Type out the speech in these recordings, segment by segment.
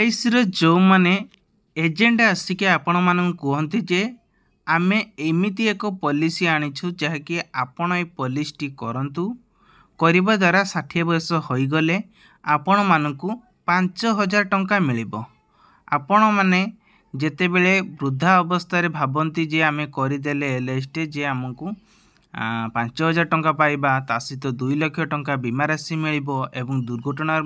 LIC जो मैंने agent आसिक आपण मानक कहते जे आमे एमिति एक पॉलिसी आनीछु जहाँकि आपण ए पॉलिसी करंतु करबा द्वारा 60 वर्ष होईगले आपण मानक 5000 टंका मिलिबो। आपण माने जेते बेले वृद्धा अवस्था भावती जे आमे करदेले एलआईसी जे आमको 5000 टंका पाइबा ता सहित 2 लाख टंका बीमा राशि मिलिबो एवं दुर्घटना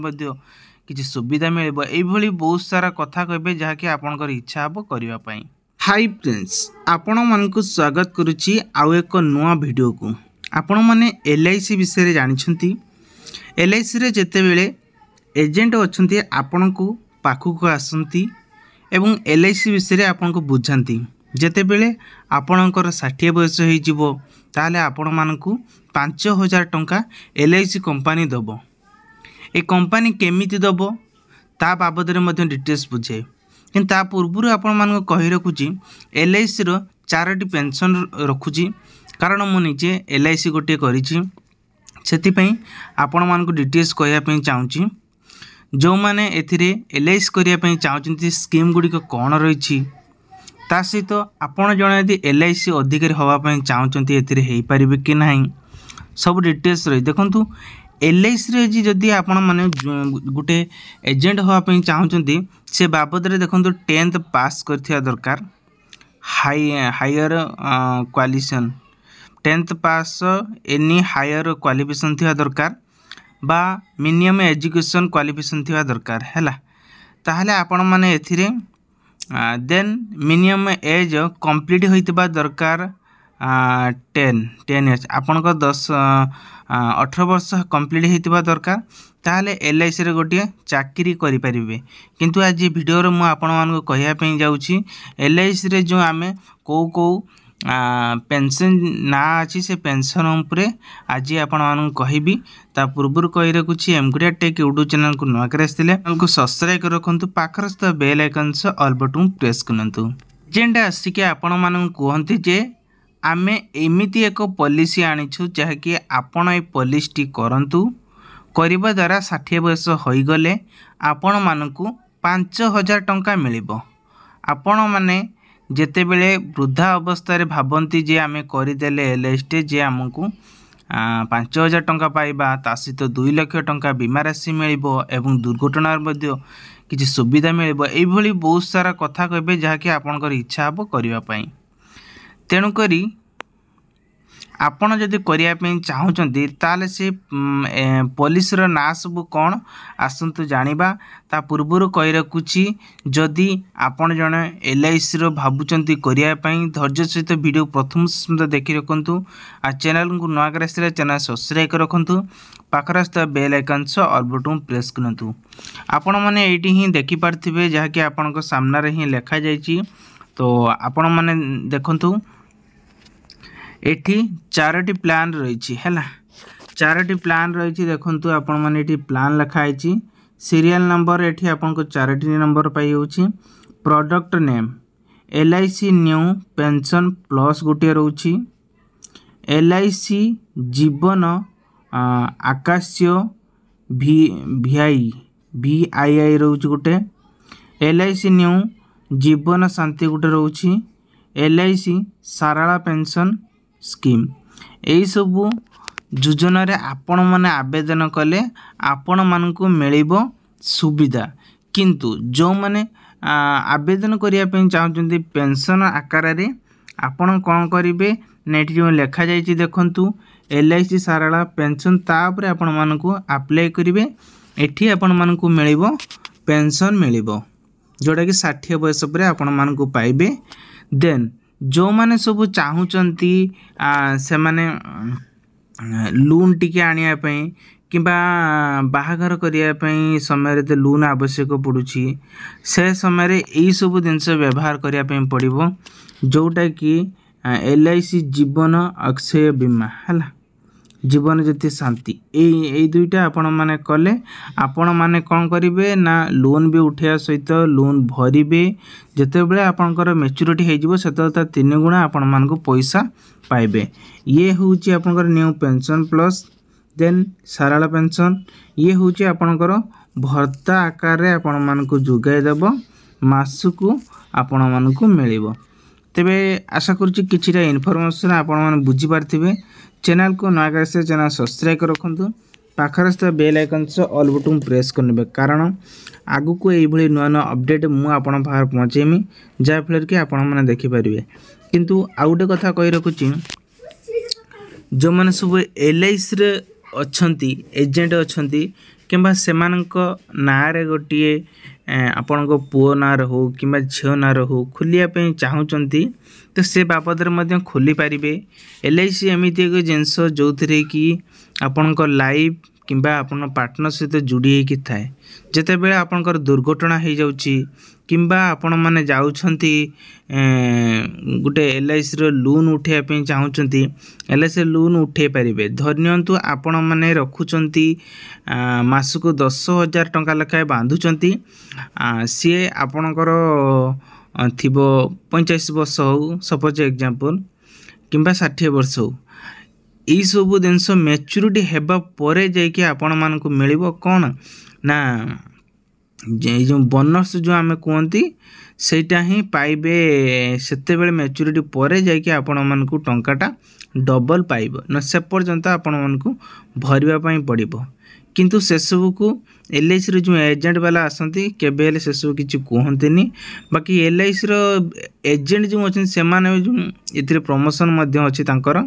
किसी सुविधा मिलिबो। एभली बहुत सारा कथा कहबे जहाँकि आपनकर इच्छा हबो करिवा पई। हाय फ्रेंड्स, आपण मानकु स्वागत करूची आउ एक नुआ वीडियो को। आपण माने एलआईसी विषय जानिछंती। एलआईसी रे जेते बेले एजेंट अछंती आपनकु पाखु आसंती एवं एलआईसी विषय आपनको बुझांती। जेते बेले आपनकर 60 वर्ष होई जिवो ताले आपण मानकु 5000 टंका एलआईसी कंपनी दबो। ए कंपनी केमिति दबो ता बाबद में डिटेल्स बुझे कि पूर्व आपण मान कही रखुची एलआईसी रो 4टी पेंशन रखुची कारण मु निजे एलआईसी गोटे करिछि सेति आपण मान डिटेल्स कहया चाहूँगी। जो मैंने एथिरे एलआईसी करने चाहते स्कीम गुड़िक कौन रही ता सहित आपण जड़े यदि एलआईसी अधिकारी हाँपाई चाहते एपारे कि ना सब डिटेल्स रही देखु। एलआईसी जी जदि आपण माने गोटे एजेंट हाँपाई चाहते से बाबद में देखो 10th पास करथिया दरकार हायर क्वालिफिकेशन 10th पास एनी हायर क्वालिफिकेशन थिया दरकार बा मिनिमम एजुकेशन क्वालिफिकेशन थिया दरकार हैला। ताहले आपण माने एथिरे देन मिनिमम एज कंप्लीट होइतबा दरकार 10 इयर्स आपण को 18 वर्ष कंप्लीट होइतबा दरकार ताहले एलआईसी रे गोटे चाकरी करि परिबे। किंतु आज वीडियो रे मु आपण मान कहया पई जाउची एलआईसी रे जो आमे को पेंशन ना अच्छी से पेंशन उपरे आज आपण मान कहबी। ता पूर्व कही रखुची एमकुरिया टेक यूट्यूब चैनल को नुआ कर चैनल को सब्सक्राइब कर रखंतु पाखर स्थ बेल आइकन से ऑल बटन प्रेस करंतु। एजेंट आसिक आपण मान कहते जे आमे एमिति एक पॉलिसी आनीछु जहाँकि आपण ए पॉलिसी करंतु करबा द्वारा 60 वर्ष होईगले आपण मानक 5000 टंका मिलिबो। आपण माने जेते बेले वृद्धा अवस्था भावती जे आमे करदेले एलआईसी जे आमको 5000 टंका पाइबा ता सहित 2 लाख टंका बीमा राशि मिलिबो एवं दुर्घटना किसी सुविधा मिलिबो। एभली बहुत सारा कथा कहबे जहाँकि आपनकर इच्छा हबो करिवा पई। तेणु करी आपण जदि करिया चाहूँगी ताले से पॉलिसी रो ना सब कौन आसतु जानिबा। ता पूर्व कही रखुची जदि आपण जने एलआईसी रो भाबुचंती करिया पई धैर्य सहित वीडियो प्रथम से देखि रखंतु। आ चैनल को नुआ कर चैनल सब्सक्राइब कर रखंतु पाखर स्थ बेल आइकन से ऑल बटन प्रेस करंतु। आपण माने एठी ही देखि पारथिबे जहा कि आपण को सामना रे ही लिखा जायछि। तो आपण माने देखंतु एठी 4टी प्लान रही है 4टी प्लान रही देखंतु आपण माने एठी प्लान लिखा है सीरियल नंबर एठी आपण को 4टी नंबर पाई होछि। Product name LIC new pension plus गोटे रोछि एलआईसी जीवन आकाश्य VII रोछि गोटे एलआईसी न्यू जीवन शांति गोटे रोछि एलआईसी साराला पेंशन स्कीम। यही सबू योजना रे आपण माने आवेदन कले आपण मानकु मिलिबो सुविधा। किंतु जो माने आवेदन करिया पे चाहते पेंशन आकार रे आपण कौन करिवे नेट जो लिखा जाइछि देखंतु एलआईसी साराला पेंशन तापरे आपण मानकु अप्लाई करिवे। एठी आपण मानकु मिलिबो पेंशन मिलिबो जोटा कि 60 वर्ष पर आपण मानकु पाइबे। देन जो माने सब चाहूँगी से माने लोन टिके आनिया पई किंबा बाहाघर करने समय तो लोन आवश्यक पड़ुछि से समय यही सब जिनस व्यवहार करने पड़ो जोटा कि एलआईसी जीवन अक्षय बीमा है जीवन ज्योति शांति यही दुईटा आपण माने कले आपण माने कौन करेंगे ना लोन भी उठाया सहित लोन भरवे जिते बड़े आपंकर मैच्योरिटी हो से 3 गुणा आपण मान पैसा पाइबे। ये हूँ आपंकर न्यू पेंशन प्लस देन साराला पेंशन ये हूँ आपंकर भत्ता आकार रे आपण मानकु जोगाई देब मासकु आपण मानकु मिलिबो। तेबे आशा करूची किछिटा इन्फॉर्मेशन आपण माने बुझी पारथिबे। चैनल को नया करे से चैनल सब्सक्राइब रखंतु पाखरे स्थ बेल आइकन से ऑल बटन प्रेस करनेबे कारण आगु को एई भली नया नया अपडेट मु आपण पाखर पहुंचेमी जा फलर कि आपण माने देखि परिबे। किंतु आउटे कथा कहि रखुची जो माने सब एलआईसी रे अछंती एजेंट अछंती किंबा सेमानक नारे गोटिए आपनको पुओ नार हो किंबा झियो नार हो खोलिया पे चाहूचंती तो से बाबद रे मध्य खोली पारिबे। एलआईसी एमिति एक जिंस जो थरे कि आपनको लाइफ किंबा आपन पार्टनर सहित जोड़ी होकी थाए जेते बेले आपनकर दुर्घटना हो जाउची किंबा आपण माने जाउछंती गुटे एलआईसी रो लोन उठे पे चाहूचंती एलआईसी लोन उठे पारिबे। धन्यंतु आपण माने रखुचंती मासको 10,000 टंका लखाए बांधुचंती सी आपणकर थिबो 45 वर्ष हो सपोज एग्जांपल किंबा 60 वर्ष हो ई सब जिनस मैच्योरिटी हेबा परे जाइके आपण मानकु मिलिबो कोन ना जो बोनस जो आमे कहती सेटा ही पाइबे सेते बेले मैच्योरिटी परे जाइके आपण मानकु टंकाटा डबल पाइबो न से पर्यंत आपण मानकु भरिबा पई पड़िबो। किंतु से सब को एलआईसी रो जो एजेंट वाला आसंती केबे हेले से सब किछि कहंतेनी बाकी एलआईसी रो एजेंट जो अछन से माने जो इथिरे प्रमोशन मध्य अछि तांकर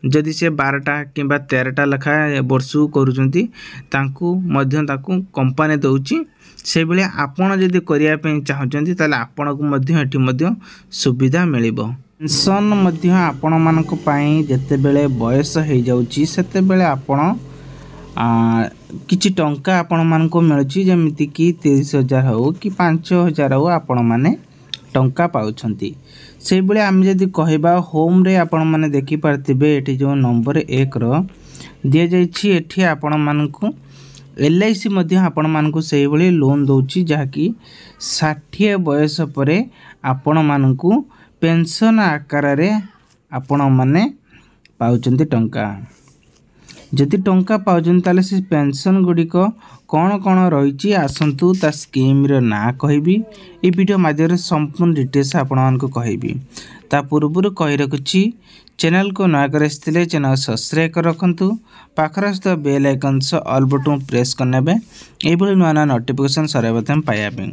जदि से 12टा किंबा 13टा लखा वर्षु करूचंती तांकु मध्य ताकु कंपनी दउची से बेले आपण जदि करिया पे चाहचंती ताले आपण को मध्य एठी मध्य सुविधा मिलिबो। पेंशन मध्य आपण मानक पई जते बेले बयस हे जाउची सेते बेले आपण किछि टंका आपण मानको मिलुची जेमिति कि 30,000 हो कि 5,000 हो आपण माने टंका पाउछंती। से बेले आम जदि कहबा होम रे आपण माने देखि पारथिबे एठी जो नंबर 1 रो दिया जाइछि एठी आपण मानकु एलआईसी मध्य आपण मानकु सेही भली लोन दउची जाकी 60 बयस परे आपण मानकु पेंशन आकार रे आपण माने पाउचंती टंका। जदि टंका पाउचन ताले से पेंशन गुडी को कौन कौन रही आसतु ता स्कीम रो ना कहबी ए वीडियो माध्यम संपूर्ण डिटेल्स आपण मानकु कहबी। ता पूर्व कहि रखुची चैनल को नया करे आसथिले चैनल सब्सक्राइब कर रखंतु पाखरस्थ बेल आइकन से ऑल बटन प्रेस करनेबे ए भली नया नया नोटिफिकेशन सर्वप्रथम पाया पे।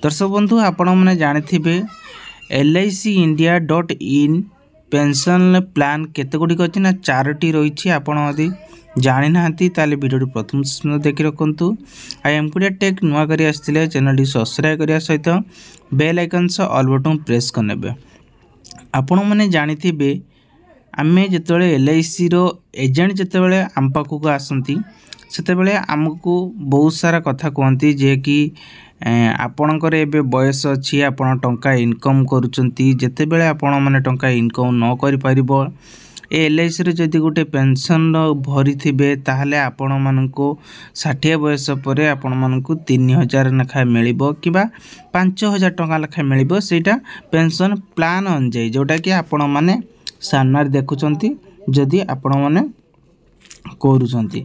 दर्शक बंधु आपण माने जानिथिबे licindia.in पेंशन प्लान केते गुडी अछि ना 4टी रही आपण यदि जानि नाहंती ताले वीडियो प्रथम देखि रखंतु। आई एम कुडिया टेक नुआ करी आसथिले चैनल डी सब्सक्राइब करिया सहित बेल आइकन से ऑल बटन प्रेस करनेबे। आपण माने जानिथिबे आमे जेतेबेले एलआईसी रो एजेंट जेतेबेले आम पाखु आसंती सेतेबेले हमकु बहुत सारा कथा कहंती जे कि आपणकर एबे बयस अछि आपण टंका इनकम करूचंती जेतेबेले आपण माने टंका इनकम न करि परिबो एलआईसी रे जदि गोटे पेंशन भरी थिबे ताहले आपण मानको 60 बयस परे आपण मानको 3,000 लखा मिलिबो किबा 5,000 टंका लखा मिलिबो सेटा पेंशन प्लान अनुଯାयी जोटा कि आपण माने सामने देखुचंती जदि आपण माने करूचंती।